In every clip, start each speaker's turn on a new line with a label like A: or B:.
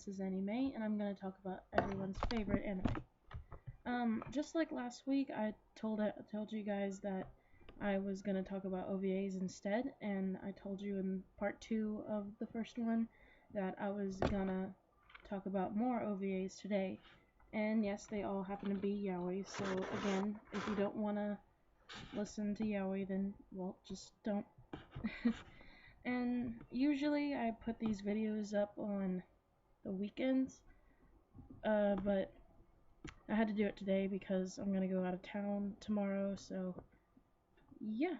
A: this is AnnyMay, and I'm going to talk about everyone's favorite anime. Just like last week, I told you guys that I was going to talk about OVAs instead, and I told you in part 2 of the first one that I was going to talk about more OVAs today. And yes, they all happen to be yaoi, so again, if you don't want to listen to yaoi, then, well, just don't. And usually I put these videos up on the weekends, but I had to do it today because I'm gonna go out of town tomorrow, so yeah,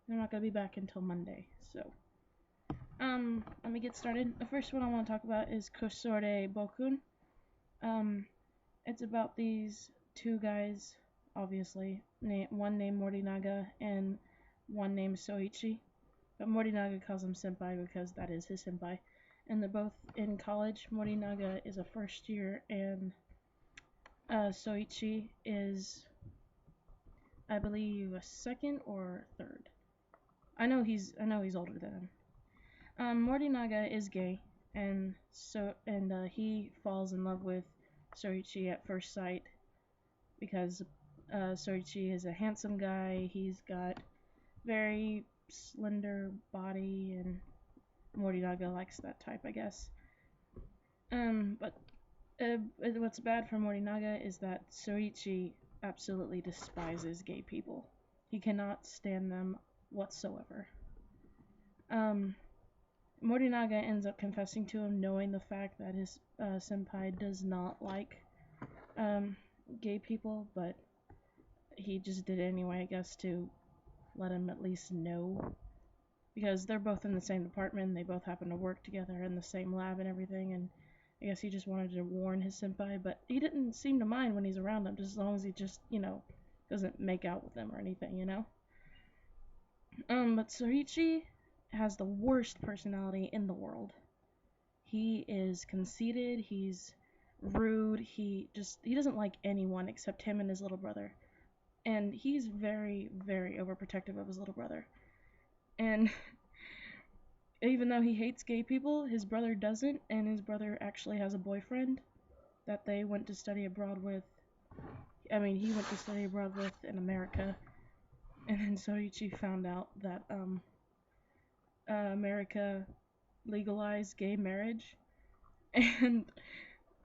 A: I'm not gonna be back until Monday. So let me get started. The first one I want to talk about is Kosore Bokun. It's about these two guys, obviously, one named Morinaga and one named Soichi. But Morinaga calls him senpai because that is his senpai. And they're both in college. Morinaga is a first year, and Soichi is, I believe, a second or third. I know he's older than him. Morinaga is gay, and he falls in love with Soichi at first sight because Soichi is a handsome guy. He's got very slender body, and Morinaga likes that type, I guess. But what's bad for Morinaga is that Soichi absolutely despises gay people. He cannot stand them whatsoever. Morinaga ends up confessing to him, knowing the fact that his senpai does not like gay people, but he just did it anyway, I guess, to let him at least know, because they're both in the same department, they both happen to work together in the same lab and everything, and I guess he just wanted to warn his senpai, but he didn't seem to mind when he's around them, just as long as he just, doesn't make out with them or anything, But Soichi has the worst personality in the world. He is conceited, he's rude, he doesn't like anyone except him and his little brother. And he's very, very overprotective of his little brother. And even though he hates gay people, his brother doesn't, and his brother actually has a boyfriend that they went to study abroad with. He went to study abroad with in America, and then Soichi found out that America legalized gay marriage, and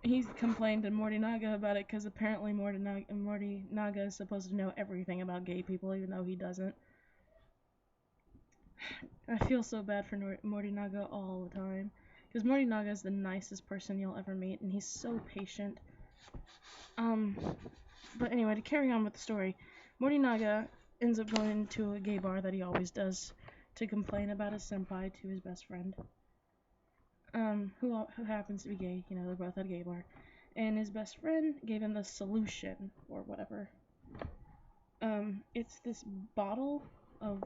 A: he's complained to Morinaga about it because apparently Morinaga is supposed to know everything about gay people, even though he doesn't. I feel so bad for Morinaga all the time, because Morinaga is the nicest person you'll ever meet, and he's so patient. But anyway, to carry on with the story, Morinaga ends up going to a gay bar that he always does to complain about his senpai to his best friend, who happens to be gay. They're both at a gay bar, and his best friend gave him the solution or whatever. It's this bottle of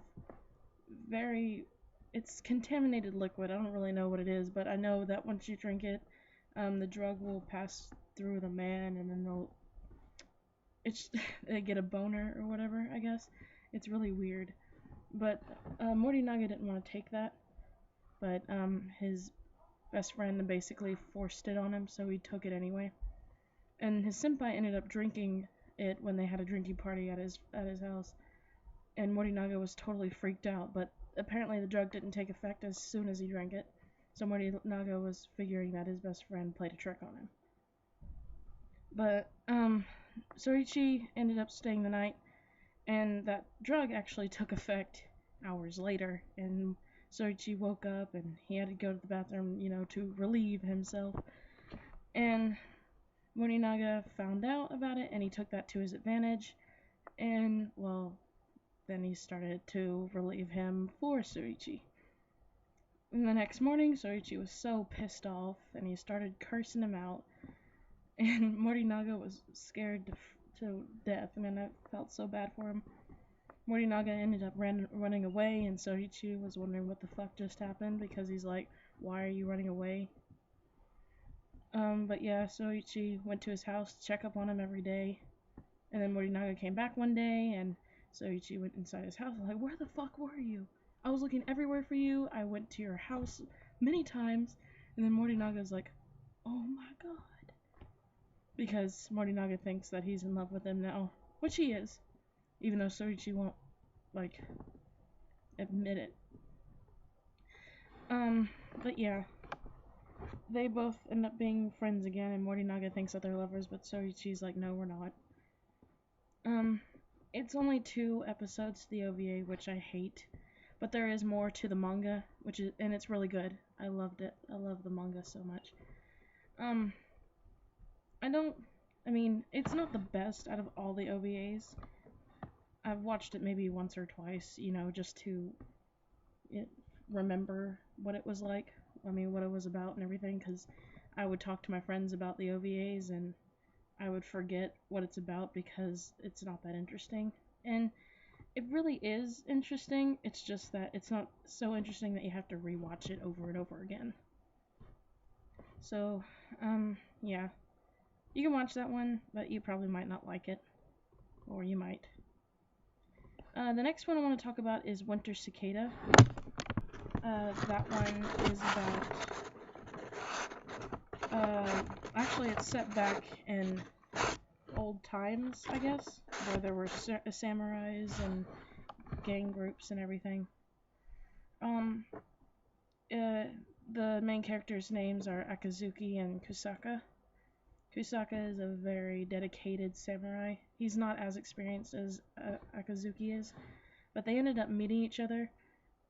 A: it's contaminated liquid. I don't really know what it is, but I know that once you drink it, the drug will pass through the man, and then they get a boner or whatever, I guess. It's really weird. But Morinaga didn't want to take that, but his best friend basically forced it on him, so he took it anyway. And his senpai ended up drinking it when they had a drinking party at his house, and Morinaga was totally freaked out, but apparently the drug didn't take effect as soon as he drank it, so Morinaga was figuring that his best friend played a trick on him. But Soichi ended up staying the night, and that drug actually took effect hours later, and Soichi woke up and he had to go to the bathroom, to relieve himself. And Morinaga found out about it, and he took that to his advantage, and, well, then he started to relieve him for Soichi. And the next morning, Soichi was so pissed off, and he started cursing him out, and Morinaga was scared to death. I felt so bad for him. Morinaga ended up running away, and Soichi was wondering what the fuck just happened, because he's like, why are you running away? But yeah, Soichi went to his house to check up on him every day, and then Morinaga came back one day, and Soichi went inside his house. I was like, where the fuck were you? I was looking everywhere for you. I went to your house many times, and then Morinaga's like, oh my god. Because Morinaga thinks that he's in love with him now, which he is, even though Soichi won't, like, admit it. But yeah, they both end up being friends again, and Morinaga thinks that they're lovers, but Soichi's like, no, we're not. It's only 2 episodes to the OVA, which I hate, but there is more to the manga, and it's really good. I loved it. I love the manga so much. I mean, it's not the best out of all the OVAs. I've watched it maybe once or twice, just to remember what it was like. I mean, what it was about and everything, because I would talk to my friends about the OVAs and I would forget what it's about because it's not that interesting. And it really is interesting, it's just that it's not so interesting that you have to rewatch it over and over again. So, yeah. You can watch that one, but you probably might not like it. Or you might. The next one I want to talk about is Winter Cicada. That one is about... actually, it's set back in old times, I guess, where there were samurais and gang groups and everything. The main characters' names are Akazuki and Kusaka. Kusaka is a very dedicated samurai. He's not as experienced as Akazuki is, but they ended up meeting each other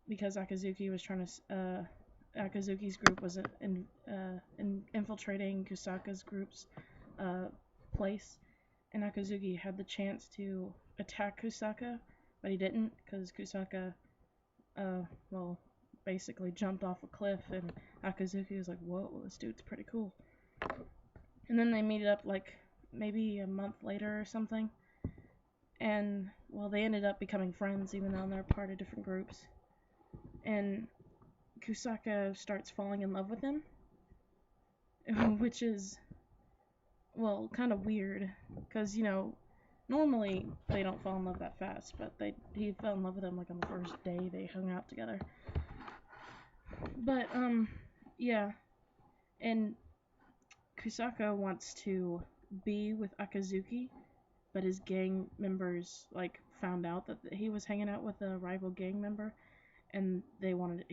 A: because Akazuki was trying to. Akazuki's group was infiltrating Kusaka's group's place, and Akazuki had the chance to attack Kusaka, but he didn't because Kusaka, basically jumped off a cliff, and Akazuki was like, whoa, this dude's pretty cool. And then they meet up like maybe a month later or something, and well, they ended up becoming friends even though they're part of different groups. And Kusaka starts falling in love with him, which is, well, kind of weird, because, normally they don't fall in love that fast, but he fell in love with him like on the first day they hung out together. But, yeah, and Kusaka wants to be with Akazuki, but his gang members, like, found out that he was hanging out with a rival gang member, and they wanted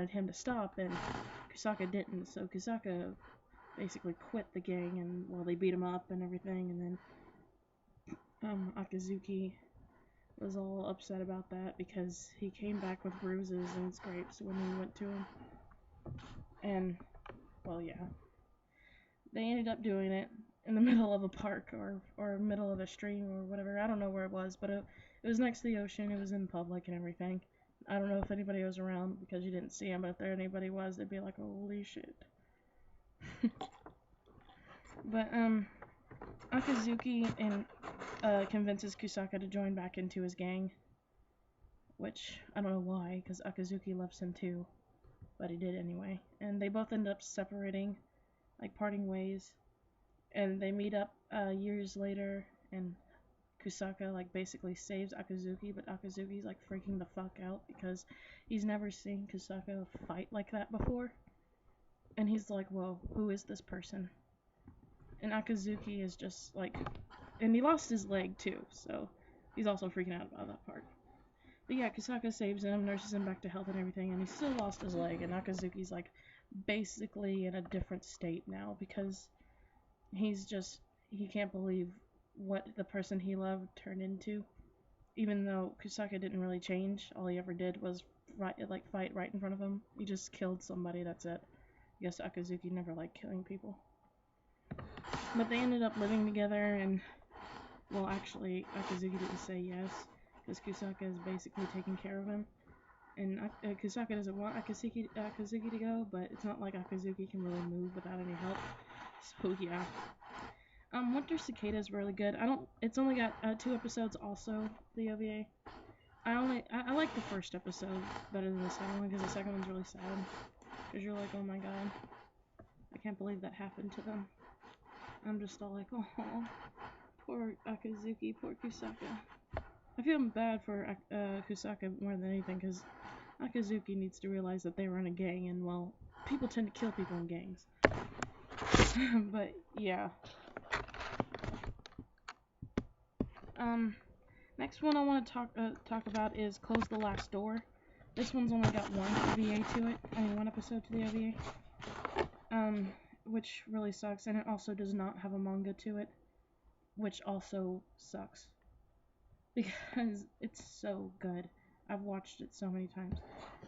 A: him to stop, and Kusaka didn't, so Kusaka basically quit the gang, and, well, they beat him up and everything, and then, Akazuki was all upset about that, because he came back with bruises and scrapes when he went to him, and, well, yeah. They ended up doing it in the middle of a park, or middle of a stream, or whatever, I don't know where it was, but it was next to the ocean, it was in public and everything. I don't know if anybody was around because you didn't see him, but if there anybody was, they'd be like, holy shit. But, Akazuki convinces Kusaka to join back into his gang, which, I don't know why, because Akazuki loves him too, but he did anyway. And they both end up separating, like parting ways, and they meet up years later, and Kusaka, like, basically saves Akazuki, but Akazuki's, like, freaking the fuck out because he's never seen Kusaka fight like that before. And he's like, whoa, who is this person? And Akazuki is just, like... And he lost his leg, too, so he's also freaking out about that part. But yeah, Kusaka saves him, nurses him back to health and everything, and he still lost his leg, and Akazuki's, like, basically in a different state now because he can't believe what the person he loved turned into. Even though Kusaka didn't really change, all he ever did was fight right in front of him. He just killed somebody, that's it. I guess Akazuki never liked killing people. But they ended up living together, and, well, actually, Akazuki didn't say yes, because Kusaka is basically taking care of him. And Kusaka doesn't want Akazuki to go, but it's not like Akazuki can really move without any help. So, yeah. Winter Cicada is really good. It's only got 2 episodes also, the OVA. I like the first episode better than the second one, because the second one's really sad. Because you're like, oh my god, I can't believe that happened to them. I'm just all like, oh, poor Akazuki, poor Kusaka. I feel bad for Kusaka more than anything, because Akazuki needs to realize that they were in a gang, and, well, people tend to kill people in gangs. But yeah. Next one I want to talk about is Close the Last Door. This one's only got one OVA to it. I mean, one episode to the OVA. Which really sucks, and it also does not have a manga to it, which also sucks. Because it's so good. I've watched it so many times.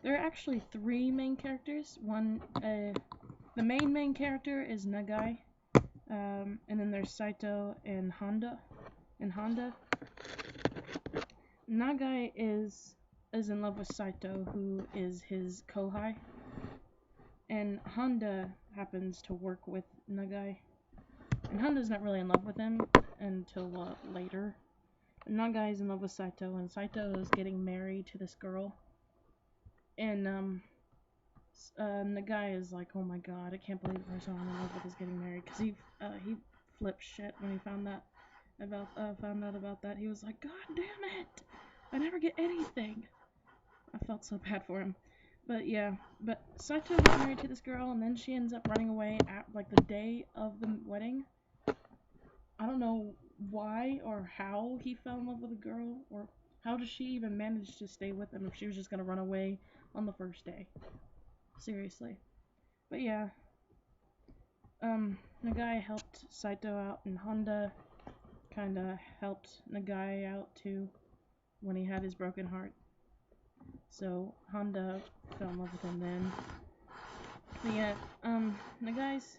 A: There are actually 3 main characters. The main character is Nagai, and then there's Saito and Honda. Nagai is in love with Saito, who is his kohai, and Honda happens to work with Nagai. And Honda's not really in love with him until later. Nagai is in love with Saito, and Saito is getting married to this girl. And Nagai is like, oh my god, I can't believe the person I'm in love with is getting married, because he flipped shit when he found out about that. He was like, god damn it, I never get anything. I felt so bad for him. But yeah, but Saito got married to this girl, and then she ends up running away at like the day of the wedding. I don't know why or how he fell in love with a girl, or how does she even manage to stay with him if she was just gonna run away on the first day. Seriously. But yeah, Nagai helped Saito out, and Honda kinda helped Nagai out too when he had his broken heart. So Honda fell in love with him then. But yeah, Nagai's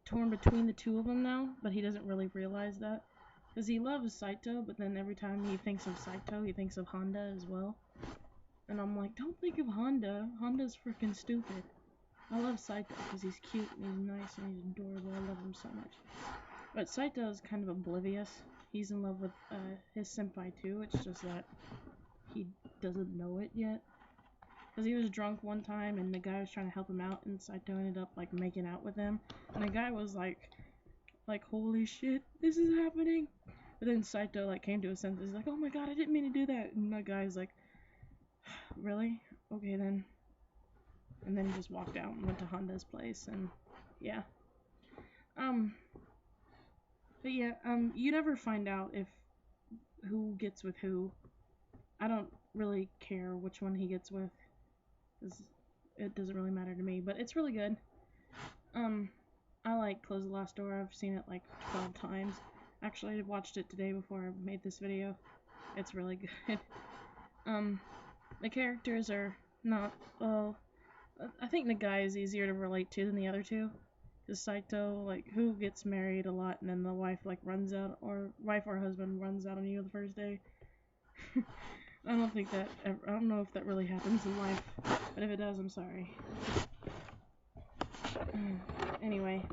A: torn between the two of them now, but he doesn't really realize that. Because he loves Saito, but then every time he thinks of Saito, he thinks of Honda as well. And I'm like, don't think of Honda. Honda's freaking stupid. I love Saito because he's cute and he's nice and he's adorable. I love him so much. But Saito is kind of oblivious. He's in love with his senpai too. It's just that he doesn't know it yet. Because he was drunk one time and the guy was trying to help him out, and Saito ended up like making out with him. And the guy was like holy shit, this is happening. But then Saito like came to his senses. He's like, oh my god, I didn't mean to do that. And the guy's like, really? Okay then. And then he just walked out and went to Honda's place, and yeah. But yeah, you never find out if who gets with who. I don't really care which one he gets with, because it doesn't really matter to me, but it's really good. I like Close the Last Door. I've seen it like 12 times. Actually, I watched it today before I made this video. It's really good. The characters are not, well, I think Nagai is easier to relate to than the other two. Because Saito, like, who gets married a lot and then the wife, like, runs out, or wife or husband runs out on you the first day. I don't know if that really happens in life, but if it does, I'm sorry. Anyway,